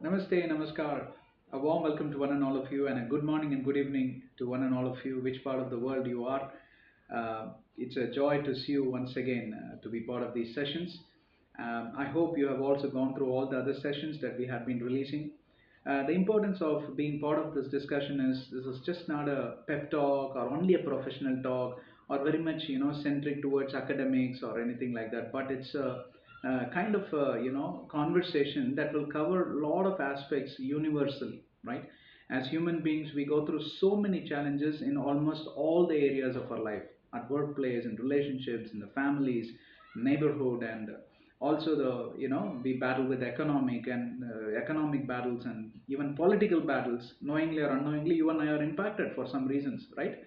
Namaste, namaskar. A warm welcome to one and all of you, and a good morning and good evening to one and all of you, which part of the world you are. It's a joy to see you once again to be part of these sessions. I hope you have also gone through all the other sessions that we have been releasing. The importance of being part of this discussion is this is just not a pep talk or only a professional talk or very much centric towards academics or anything like that, but it's a kind of conversation that will cover a lot of aspects universally, right? As human beings, we go through so many challenges in almost all the areas of our life, at workplace, in relationships, in the families, neighborhood, and also the we battle with economic battles and even political battles. Knowingly or unknowingly, you and I are impacted for some reasons, right?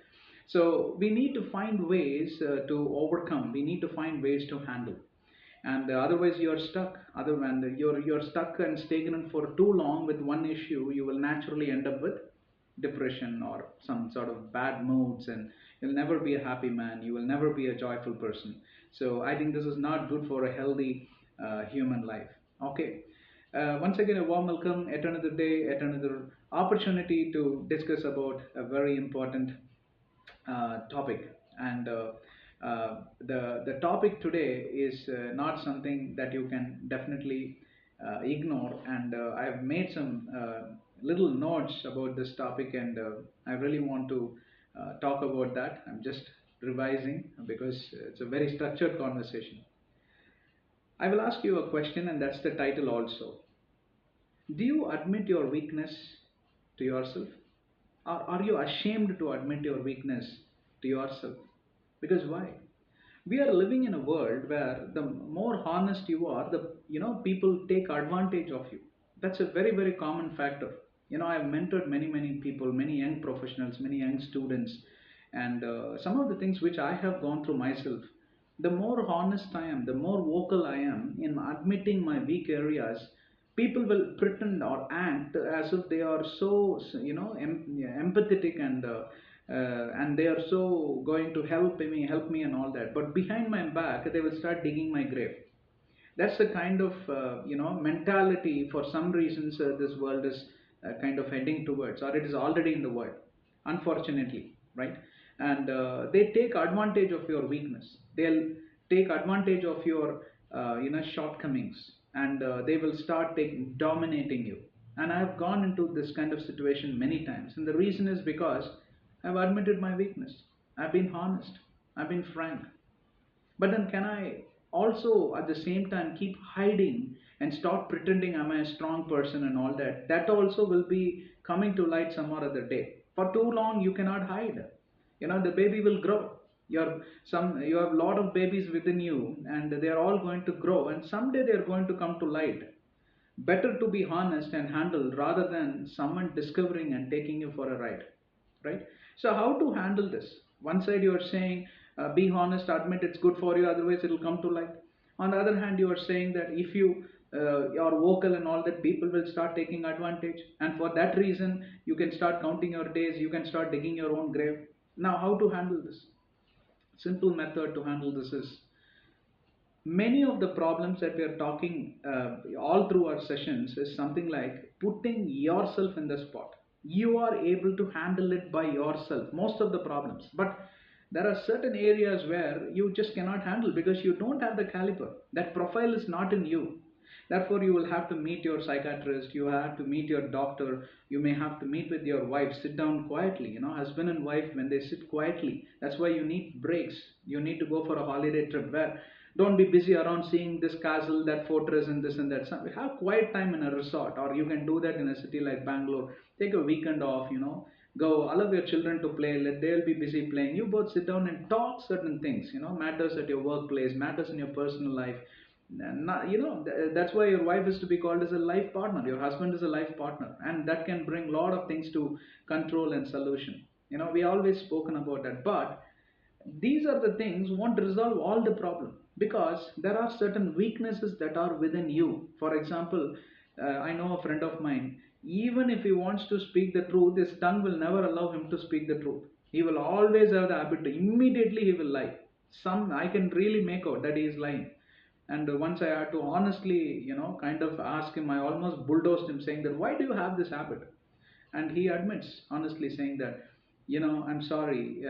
So we need to find ways to overcome. We need to find ways to handle, and otherwise you're stuck. Other than you're stuck and stagnant for too long with one issue, you will naturally end up with depression or some sort of bad moods, and you'll never be a happy man, you will never be a joyful person. So I think this is not good for a healthy human life. Okay. Once again, a warm welcome at another day, at another opportunity to discuss about a very important topic. And the topic today is not something that you can definitely ignore. And I've made some little notes about this topic, and I really want to talk about that. I'm just revising because it's a very structured conversation. I will ask you a question, and that's the title also. Do you admit your weakness to yourself? Or are you ashamed to admit your weakness to yourself? Because why? We are living in a world where the more honest you are, the people take advantage of you. That's a very very common factor. I've mentored many people, many young professionals, many young students, and some of the things which I have gone through myself. The more honest I am, the more vocal I am in admitting my weak areas, people will pretend or act as if they are so empathetic, and they are so going to help me and all that, but behind my back they will start digging my grave. That's the kind of mentality, for some reasons, this world is kind of heading towards, or it is already in the world, unfortunately, right? And they take advantage of your weakness, they'll take advantage of your shortcomings, and they will start taking dominating you. And I have gone into this kind of situation many times, and the reason is because I've admitted my weakness, I've been honest, I've been frank. But then, can I also at the same time keep hiding and start pretending I'm a strong person and all that? That also will be coming to light some or other day. For too long, you cannot hide. The baby will grow. You have a lot of babies within you, and they are all going to grow, and someday they are going to come to light. Better to be honest and handle rather than someone discovering and taking you for a ride, right? So how to handle this? One side you are saying, be honest, admit it's good for you, otherwise it will come to light. On the other hand, you are saying that if you are vocal and all that, people will start taking advantage, and for that reason you can start counting your days, you can start digging your own grave. Now, how to handle this? Simple method to handle this is, many of the problems that we are talking all through our sessions is something like putting yourself in the spot. You are able to handle it by yourself, most of the problems, but there are certain areas where you just cannot handle because you don't have the caliber. That profile is not in you. Therefore, you will have to meet your psychiatrist, you have to meet your doctor, you may have to meet with your wife, sit down quietly. Husband and wife, when they sit quietly, that's why you need breaks. You need to go for a holiday trip where don't be busy around seeing this castle, that fortress, and this and that. Have quiet time in a resort, or you can do that in a city like Bangalore. Take a weekend off, go allow your children to play, let they'll be busy playing, you both sit down and talk certain things, matters at your workplace, matters in your personal life. And not, that's why your wife is to be called as a life partner, your husband is a life partner, and that can bring a lot of things to control and solution. We always spoken about that, but these are the things won't resolve all the problem, because there are certain weaknesses that are within you. For example, I know a friend of mine, even if he wants to speak the truth, his tongue will never allow him to speak the truth. He will always have the habit to immediately he will lie. Some I can really make out that he is lying. And once I had to honestly, kind of ask him, I almost bulldozed him, saying that, why do you have this habit? And he admits honestly, saying that, I'm sorry,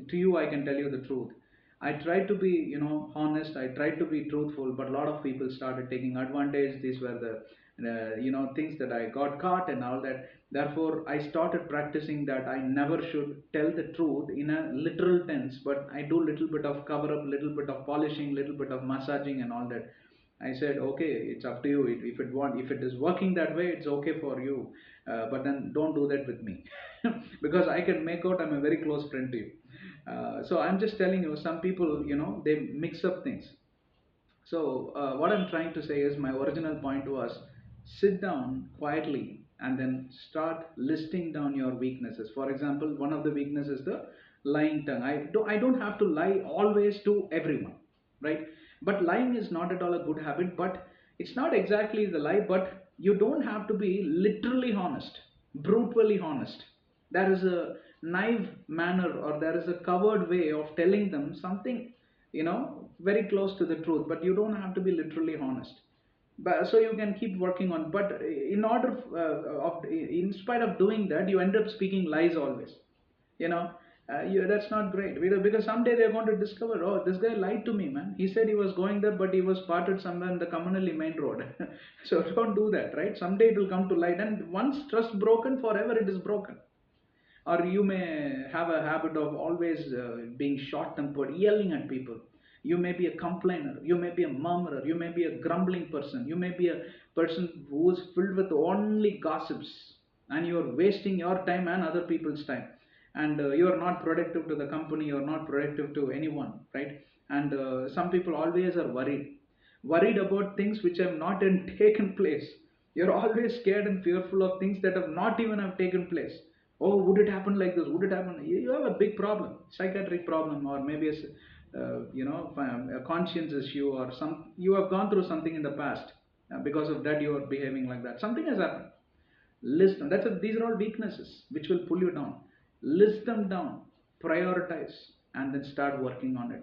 to you I can tell you the truth. I tried to be, honest, I tried to be truthful, but a lot of people started taking advantage. These were the things that I got caught and all that. Therefore I started practicing that I never should tell the truth in a literal tense, but I do little bit of cover up, little bit of polishing, little bit of massaging and all that. I said, okay, it's up to you. If it is working that way, it's okay for you. But then don't do that with me, because I can make out I'm a very close friend to you. So I'm just telling you, some people, they mix up things. So, what I'm trying to say is, my original point was, sit down quietly and then start listing down your weaknesses. For example, one of the weaknesses is the lying tongue. I don't have to lie always to everyone, right? But lying is not at all a good habit, but it's not exactly the lie, but you don't have to be literally honest, brutally honest. There is a naive manner, or there is a covered way of telling them something, very close to the truth, but you don't have to be literally honest. But so you can keep working on, but in order in spite of doing that, you end up speaking lies always, you know that's not great, because someday they're going to discover, oh, this guy lied to me, man. He said he was going there, but he was spotted somewhere in the communally main road. So don't do that, right? Someday it will come to light, and once trust broken, forever it is broken. Or you may have a habit of always being short tempered, yelling at people. You may be a complainer, you may be a murmurer, you may be a grumbling person, you may be a person who is filled with only gossips, and you are wasting your time and other people's time. And you are not productive to the company, you are not productive to anyone, right? And some people always are worried about things which have not even taken place. You're always scared and fearful of things that have not even have taken place. Oh, would it happen like this? Would it happen? You have a big problem, psychiatric problem, or maybe a conscience issue, or some, you have gone through something in the past. Because of that, you are behaving like that. Something has happened. List them. These are all weaknesses which will pull you down. List them down, prioritize, and then start working on it.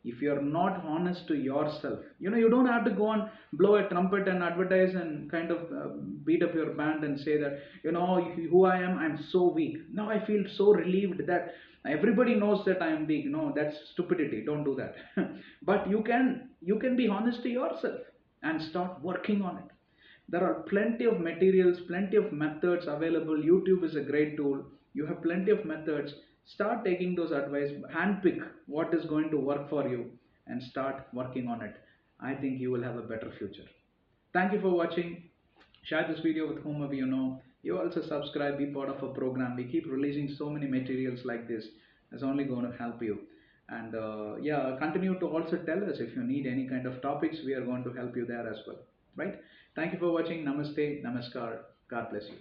If you're not honest to yourself, you don't have to go and blow a trumpet and advertise and kind of beat up your band and say that, who I am, I'm so weak. Now I feel so relieved that everybody knows that I am weak. No, that's stupidity. Don't do that. But you can be honest to yourself and start working on it. There are plenty of materials, plenty of methods available. YouTube is a great tool. You have plenty of methods. Start taking those advice, handpick what is going to work for you, and start working on it. I think you will have a better future. Thank you for watching. Share this video with whomever you know. You also subscribe, be part of a program. We keep releasing so many materials like this. It's only going to help you. And yeah, continue to also tell us if you need any kind of topics. We are going to help you there as well. Right? Thank you for watching. Namaste, namaskar. God bless you.